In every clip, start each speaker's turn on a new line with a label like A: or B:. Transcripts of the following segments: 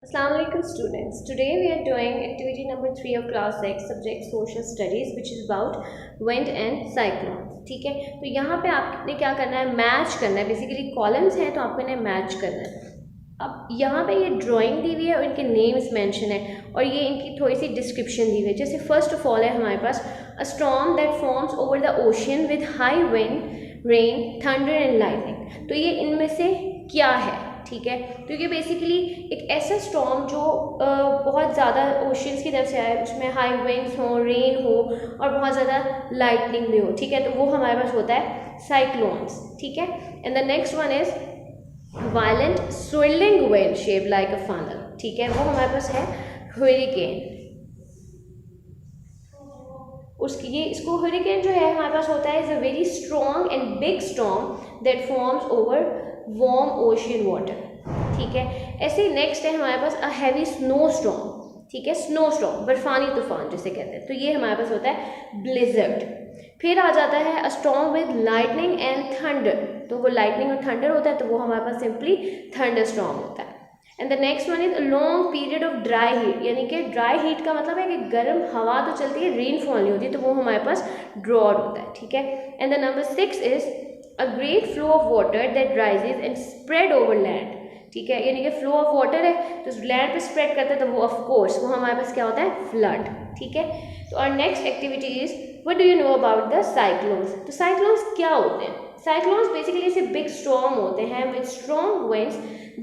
A: Assalamu alaikum students. Today we are doing activity number 3 of class 6 subject social studies which is about wind and cyclones. ठीक है, तो यहाँ पे आपने क्या करना है, मैच करना है. बेसिकली कॉलम्स हैं तो आपको इन्हें मैच करना है. अब यहाँ पे ये ड्राइंग दी हुई है और इनके नेम्स मेंशन है और ये इनकी थोड़ी सी डिस्क्रिप्शन दी हुई है. जैसे फर्स्ट ऑफ ऑल है हमारे पास a storm that forms over the ocean with high wind, rain, thunder and lightning. तो ये इनमें से क्या है? ठीक है, तो ये बेसिकली एक ऐसा स्टॉर्म जो बहुत ज़्यादा ओशंस की तरफ से आए, उसमें हाई विंड्स हो, रेन हो और बहुत ज़्यादा लाइटनिंग भी हो. ठीक है, तो वो हमारे पास होता है साइक्लोन्स. ठीक है, and the next one is violent swirling wind shape like a funnel. ठीक है, वो हमारे पास है हरिकेन. उसकी ये इसको हरिकेन जो है हमारे पास होता है is a very strong and big storm that forms over warm ocean water. ठीक है, ऐसे ही नेक्स्ट है हमारे पास अ हैवी स्नो स्टॉर्म. ठीक है, स्नो स्टॉर्म, बर्फानी तूफान जिसे कहते हैं, तो ये हमारे पास होता है ब्लिजर्ड. फिर आ जाता है अ storm with lightning and thunder. तो वो लाइटनिंग और थंडर होता है तो वो हमारे पास सिंपली थंडर स्टॉर्म होता है. And the next one is a long period of dry heat. यानी कि ड्राई हीट का मतलब है कि गर्म हवा तो चलती है, रेनफॉल नहीं होती, तो वो हमारे पास ड्रॉड होता है. ठीक है, and the number 6 is a great flow of water that rises and spread over land. ठीक है, यानी कि फ्लो ऑफ वाटर है तो लैंड पे स्प्रेड करता है तो वो ऑफ कोर्स वो हमारे पास क्या होता है, फ्लड. ठीक है, तो और next activity is what do you know about the cyclones. तो साइक्लोन्स क्या होते हैं? साइक्लोन्स बेसिकली ऐसे बिग स्टॉर्म होते हैं with strong winds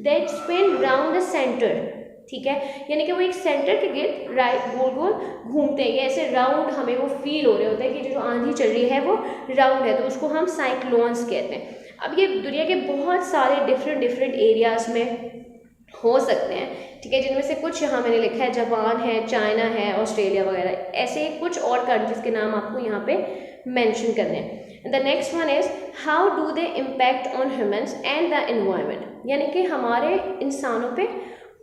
A: that spin round the centre. ठीक है, यानी कि वो एक सेंटर के गिर्द राइट गोल गोल घूमते हैं. ये ऐसे राउंड हमें वो फील हो रहे होते हैं कि जो आंधी चल रही है वो राउंड है, तो उसको हम साइक्लोन्स कहते हैं. अब ये दुनिया के बहुत सारे डिफरेंट एरियाज़ में हो सकते हैं. ठीक है, जिनमें से कुछ यहाँ मैंने लिखा है, जापान है, चाइना है, ऑस्ट्रेलिया वगैरह, ऐसे कुछ और कंट्रीज़ के नाम आपको यहाँ पे मेंशन करने हैं. The next one is how do they impact on humans and the environment. यानी कि हमारे इंसानों पे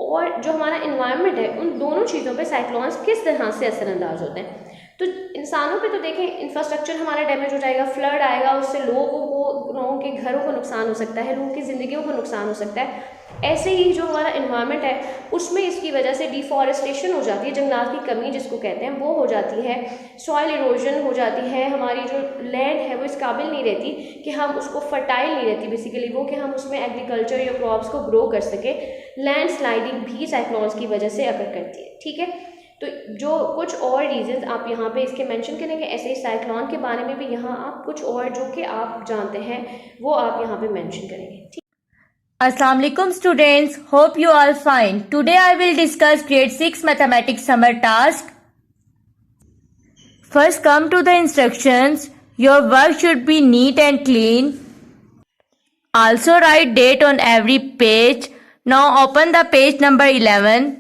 A: और जो हमारा इन्वायरमेंट है उन दोनों चीज़ों पे साइक्लोन्स किस तरह से असरअंदाज होते हैं. तो इंसानों पे तो देखें, इंफ्रास्ट्रक्चर हमारा डैमेज हो जाएगा, फ्लड आएगा, उससे लोगों के घरों को नुकसान हो सकता है, लोगों की ज़िंदगियों को नुकसान हो सकता है. ऐसे ही जो हमारा इन्वायरमेंट है उसमें इसकी वजह से डिफॉरेस्टेशन हो जाती है, जंगलात की कमी जिसको कहते हैं वो हो जाती है, सॉइल इरोजन हो जाती है, हमारी जो लैंड है वो इस काबिल नहीं रहती कि हम उसको फर्टाइल नहीं रहती बेसिकली वो कि हम उसमें एग्रीकल्चर या क्रॉप्स को ग्रो कर सके. लैंड स्लाइडिंग भी साइक्लोन्स की वजह से अकर करती है. ठीक है, तो जो कुछ और रीजंस आप यहाँ पे इसके मेंशन करेंगे, ऐसे ही साइक्लोन के बारे में भी यहाँ आप कुछ और जो कि आप जानते हैं वो आप यहाँ पे मेंशन करेंगे. ठीक.
B: Assalamu alaikum students, hope you all fine. Today I will discuss grade 6 mathematics summer task. First come to the instructions. Your work should be neat and clean. Also write date on every page. Now open the page number 11.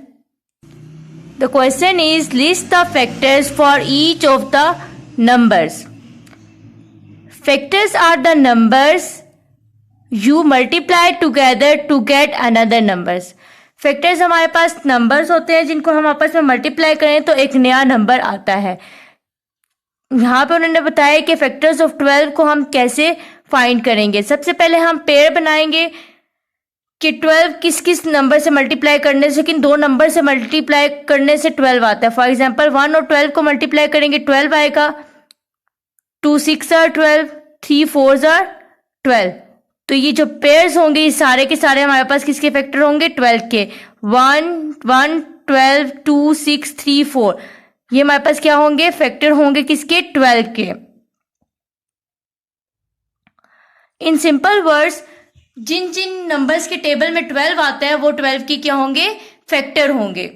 B: The question is list the factors for each of the numbers. Factors are the numbers you multiply together to get another numbers. Factors हमारे पास numbers होते हैं जिनको हम आपस में multiply करें तो एक नया नंबर आता है. यहाँ पे उन्होंने बताया कि फैक्टर्स ऑफ 12 को हम कैसे फाइंड करेंगे. सबसे पहले हम पेयर बनाएंगे कि 12 किस किस नंबर से मल्टीप्लाई करने से, किन दो नंबर से मल्टीप्लाई करने से 12 आता है. फॉर एग्जांपल 1 और 12 को मल्टीप्लाई करेंगे 12 आएगा, 2 6 आर 12, 3 4 आर 12. तो ये जो पेयर्स होंगे ये सारे के सारे हमारे पास किसके फैक्टर होंगे, 12 के. 1 1 12 2 6 3 4 ये हमारे पास क्या होंगे, फैक्टर होंगे किसके, 12 के. इन सिंपल वर्ड्स जिन जिन नंबर्स के टेबल में 12 आता है वो 12 के क्या होंगे, फैक्टर होंगे.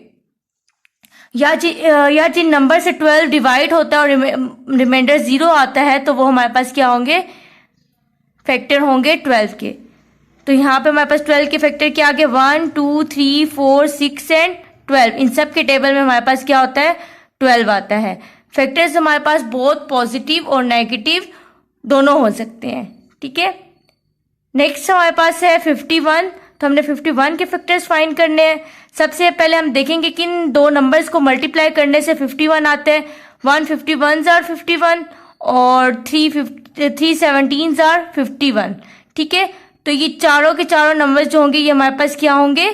B: या जिन नंबर से 12 डिवाइड होता है और रिमाइंडर 0 आता है तो वो हमारे पास क्या होंगे, फैक्टर होंगे 12 के. तो यहाँ पे हमारे पास 12 के फैक्टर क्या आ गए, 1 2 3 4 6 एंड 12. इन सब के टेबल में हमारे पास क्या होता है, 12 आता है. फैक्टर्स हमारे पास बहुत पॉजिटिव और नेगेटिव दोनों हो सकते हैं. ठीक है, नेक्स्ट हमारे पास है 51. तो हमने 51 के फैक्टर्स फाइंड करने हैं. सबसे पहले हम देखेंगे किन दो नंबर्स को मल्टीप्लाई करने से 51 आते हैं. 1 51 आर 51 और 3 17 आर 51. ठीक है, तो ये चारों के चारों नंबर्स जो होंगे ये हमारे पास क्या होंगे,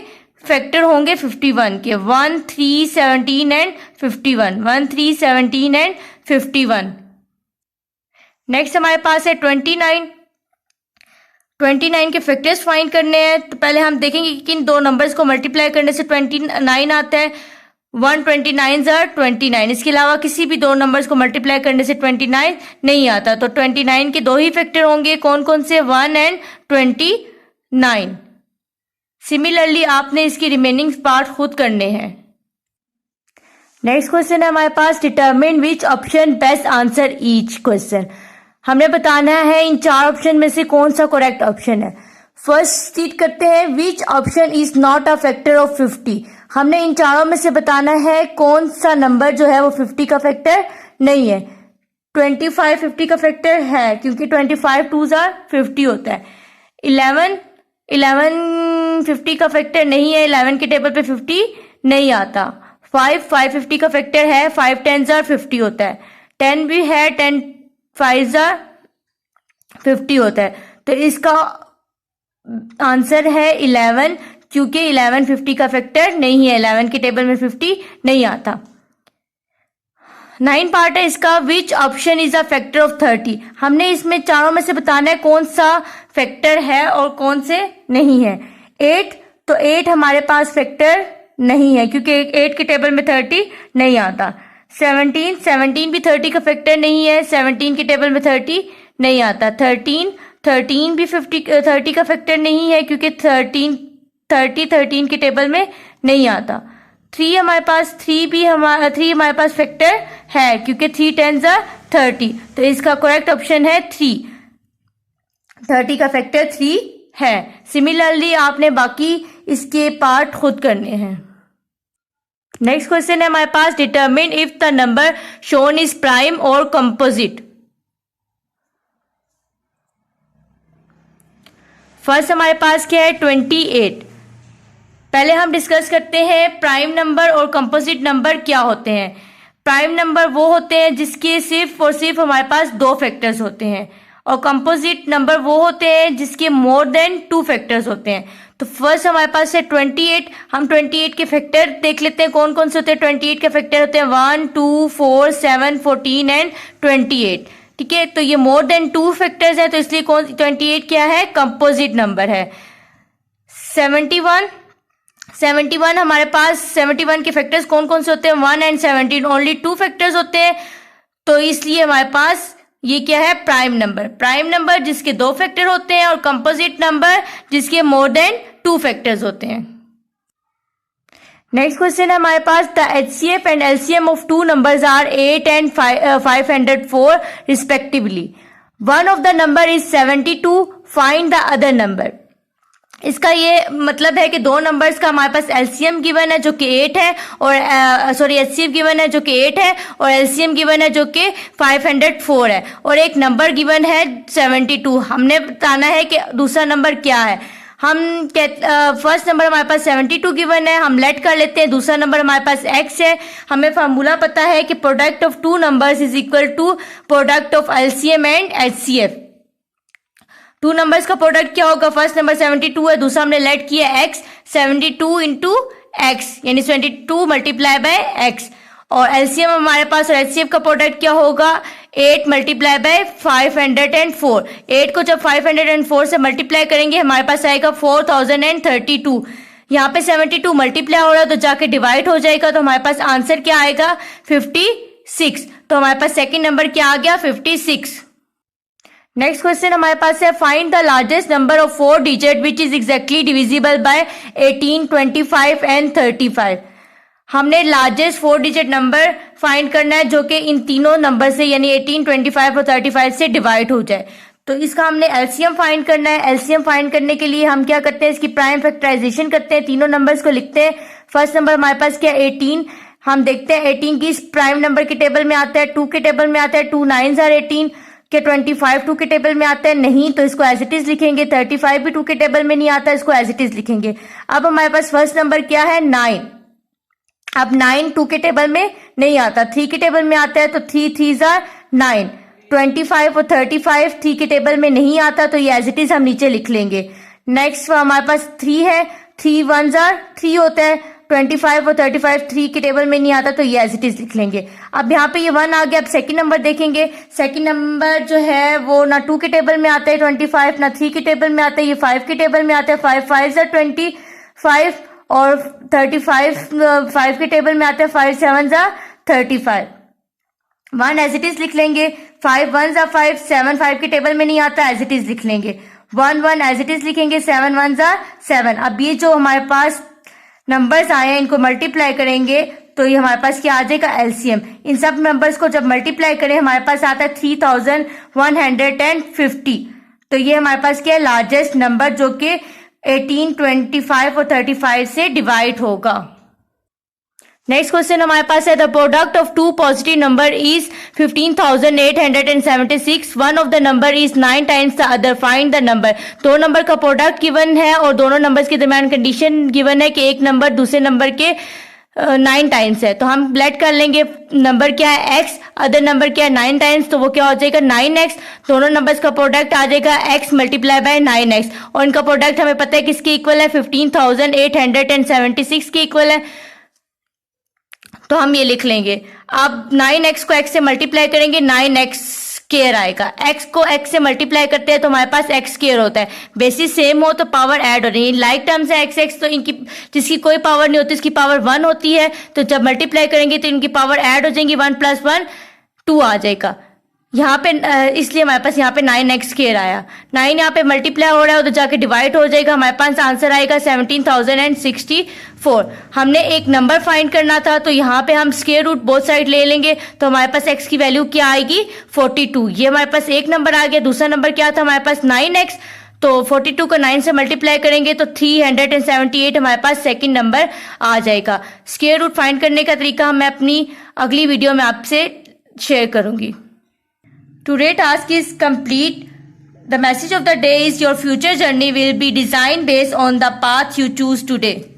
B: फैक्टर होंगे 51 के, 1, 3, 17 एंड 51, 1, 3, 17 एंड 51। नेक्स्ट हमारे पास है 29। 29 के फैक्टर्स फाइंड करने हैं। तो पहले हम देखेंगे कि किन दो नंबर्स को मल्टीप्लाई करने से 29 आता है। 129 are 29। इसके अलावा किसी भी दो नंबर्स को मल्टीप्लाई करने से 29 नहीं आता। तो 29 के दो ही फैक्टर होंगे, कौन कौन से, 1 एंड 29। सिमिलरली आपने इसकी रिमेनिंग पार्ट खुद करने हैं। नेक्स्ट क्वेश्चन है हमारे पास, determine which option best answer each question. हमने बताना है इन चार ऑप्शन में से कौन सा करेक्ट ऑप्शन है। फर्स्ट चीज करते हैं, which option is not a factor of 50। हमने इन चारों में से बताना है कौन सा नंबर जो है वो 50 का फैक्टर नहीं है। 25 50 का फैक्टर है, क्योंकि 25 2s are 50 होता है। 11 50 का फैक्टर नहीं है, 11 के टेबल पे 50 नहीं आता। 5 50 का फैक्टर है, 5 10s are 50 होता है। 10 भी है, 10 5s are 50 होता है। तो इसका आंसर है 11, क्योंकि 11 50 का फैक्टर नहीं है, 11 के टेबल में 50 नहीं आता। 9 पार्ट है इसका, which option is a factor of 30। हमने इसमें चारों में से बताना है कौन सा फैक्टर है और कौन से नहीं है। 8, तो 8 हमारे पास फैक्टर नहीं है, क्योंकि 8 के टेबल में 30 नहीं आता। 17 भी 30 का फैक्टर नहीं है, 17 के टेबल में 30 नहीं आता। 13 भी 30 का फैक्टर नहीं है, क्योंकि 13 के टेबल में नहीं आता। 3 हमारे पास फैक्टर है, क्योंकि 3 10s are 30। तो इसका करेक्ट ऑप्शन है 3। 30 का फैक्टर 3 है। सिमिलरली आपने बाकी इसके पार्ट खुद करने हैं। नेक्स्ट क्वेश्चन है हमारे पास, determine if the number shown is prime or composite. First हमारे पास क्या है, 28। पहले हम डिस्कस करते हैं प्राइम नंबर और कंपोजिट नंबर क्या होते हैं। प्राइम नंबर वो होते हैं जिसके सिर्फ और सिर्फ हमारे पास 2 फैक्टर्स होते हैं, और कंपोजिट नंबर वो होते हैं जिसके मोर देन 2 फैक्टर्स होते हैं। तो फर्स्ट हमारे पास है 28। हम 28 के फैक्टर देख लेते हैं कौन कौन से होते हैं। 28 के फैक्टर होते हैं 1 2 4 7 14 एंड 28। ठीक है, तो ये मोर देन 2 फैक्टर्स है, तो इसलिए 28 क्या है, कंपोजिट नंबर है। 71 हमारे पास 71 के फैक्टर्स कौन कौन से होते हैं, 1 एंड 17, ओनली 2 फैक्टर्स होते हैं, तो इसलिए हमारे पास ये क्या है, प्राइम नंबर। प्राइम नंबर जिसके 2 फैक्टर होते हैं, और कंपोजिट नंबर जिसके मोर देन 2 फैक्टर्स होते हैं। नेक्स्ट क्वेश्चन है हमारे पास, the HCF and LCM of 2 numbers are 8 and 504 respectively. One of the number is 72, find the other number. इसका ये मतलब है कि 2 नंबर्स का हमारे पास LCM गिवन है जो कि 8 है, और HCF गिवन है जो कि 8 है, और LCM गिवन है जो कि 504 है, और एक नंबर गिवन है 72। हमने बताना है कि दूसरा नंबर क्या है। फर्स्ट नंबर हमारे पास 72 गिवन है, हम लेट कर लेते हैं। दूसरा नंबर हमारे पास x है। हमें फार्मूला पता है कि product of 2 numbers is equal to product of LCM and HCF। 2 numbers का प्रोडक्ट क्या होगा, फर्स्ट नंबर 72 है, दूसरा हमने लेट किया x, 72 इंटू एक्स, यानी 72 मल्टीप्लाई बाय x, और LCM हमारे पास और HCF का प्रोडक्ट क्या होगा, 8 मल्टीप्लाई बाय 504। 8 को जब 504 से मल्टीप्लाई करेंगे हमारे पास आएगा 4032। यहाँ पे 72 मल्टीप्लाई हो रहा है तो जाके डिवाइड हो जाएगा, तो हमारे पास आंसर क्या आएगा, 56। तो हमारे पास सेकंड नंबर क्या आ गया, 56। नेक्स्ट क्वेश्चन हमारे पास है, find the largest number of 4 digit which is exactly divisible by 18, 25 and 35। हमने लार्जेस्ट 4 डिजिट नंबर फाइंड करना है जो कि इन तीनों नंबर से यानी 18, 25 और 35 से डिवाइड हो जाए। तो इसका हमने LCM फाइंड करना है। LCM फाइंड करने के लिए हम क्या करते हैं, इसकी प्राइम फैक्टराइजेशन करते हैं, तीनों नंबर्स को लिखते हैं। फर्स्ट नंबर हमारे पास क्या, 18। हम देखते हैं 18 की प्राइम नंबर के टेबल में आता है, 2 के टेबल में आता है, 2 9s are 18। के 25 2 के टेबल में आता है नहीं, तो इसको एज इट इज लिखेंगे। 35 भी 2 के टेबल में नहीं आता, इसको एज इट इज लिखेंगे। अब हमारे पास फर्स्ट नंबर क्या है, 9। अब 9 2 के टेबल में नहीं आता, 3 के टेबल में आता है, तो 3 3s are 9। 25 और 35 3 के टेबल में नहीं आता, तो ये एज इट इज हम नीचे लिख लेंगे। नेक्स्ट हमारे पास 3 है, 3 1s are 3 होता है, 25 और 35 3 के टेबल में नहीं आता, तो ये एज इट इज लिख लेंगे। अब यहाँ पे ये 1 आ गया। अब सेकंड नंबर देखेंगे, सेकंड नंबर जो है वो ना 2 के टेबल में आता है 25, ना 3 के टेबल में आता है, ये 5 के टेबल में आता है। 5 5s are 25 और 35 5 के टेबल में आता है। 5 7s are 35। 1 as it is लिख लेंगे। 5 1s are 5, 7 5 के टेबल में नहीं आता, एज इट इज लिख लेंगे। 1 1 एज इट इज लिखेंगे। 7 1s are 7। अब ये जो हमारे पास नंबर्स आए हैं इनको मल्टीप्लाई करेंगे तो ये हमारे पास क्या आ जाएगा, एलसीएम। इन सब नंबर्स को जब मल्टीप्लाई करें हमारे पास आता है 3150। तो ये हमारे पास क्या है, लार्जेस्ट नंबर जो कि 18 25 और 35 से डिवाइड होगा। नेक्स्ट क्वेश्चन हमारे पास है the product of two positive number is 15,876। One of the number is 9 times the other, find the number. दो नंबर का प्रोडक्ट गिवन है और दोनों नंबर्स के दरमियान कंडीशन गिवन है कि एक नंबर दूसरे नंबर के 9 टाइम्स है। तो हम लेट कर लेंगे नंबर क्या है x, अदर नंबर क्या है 9 टाइम्स, तो वो क्या हो जाएगा 9x। दोनों नंबर्स का प्रोडक्ट आ जाएगा x मल्टीप्लाई बाय 9x और इनका प्रोडक्ट हमें पता है किसके इक्वल है, 15,876 के इक्वल है। तो हम ये लिख लेंगे। अब 9x को x से मल्टीप्लाई करेंगे 9x स्क्वायर आएगा। x को x से मल्टीप्लाई करते हैं तो हमारे पास x स्क्वायर होता है। बेसिस सेम हो तो पावर ऐड हो रही है, लाइक टर्म्स है x x, तो इनकी जिसकी कोई पावर नहीं होती इसकी पावर 1 होती है। तो जब मल्टीप्लाई करेंगे तो इनकी पावर ऐड हो जाएंगी, 1 + 1 2 आ जाएगा यहाँ पे। इसलिए हमारे पास यहाँ पे 9x स्क्वायर आया। 9 यहाँ पे मल्टीप्लाई हो रहा है तो जाके डिवाइड हो जाएगा, हमारे पास आंसर आएगा 17,064। हमने एक नंबर फाइंड करना था तो यहाँ पे हम स्क्वायर रूट बोथ साइड ले लेंगे तो हमारे पास x की वैल्यू क्या आएगी, 42। ये हमारे पास एक नंबर आ गया। दूसरा नंबर क्या था हमारे पास 9x, तो 42 को 9 से मल्टीप्लाई करेंगे तो 378 हमारे पास सेकंड नंबर आ जाएगा। स्क्वायर रूट फाइंड करने का तरीका मैं अपनी अगली वीडियो में आपसे शेयर करूंगी। Today's task is complete. The message of the day is your future journey will be designed based on the path you choose today.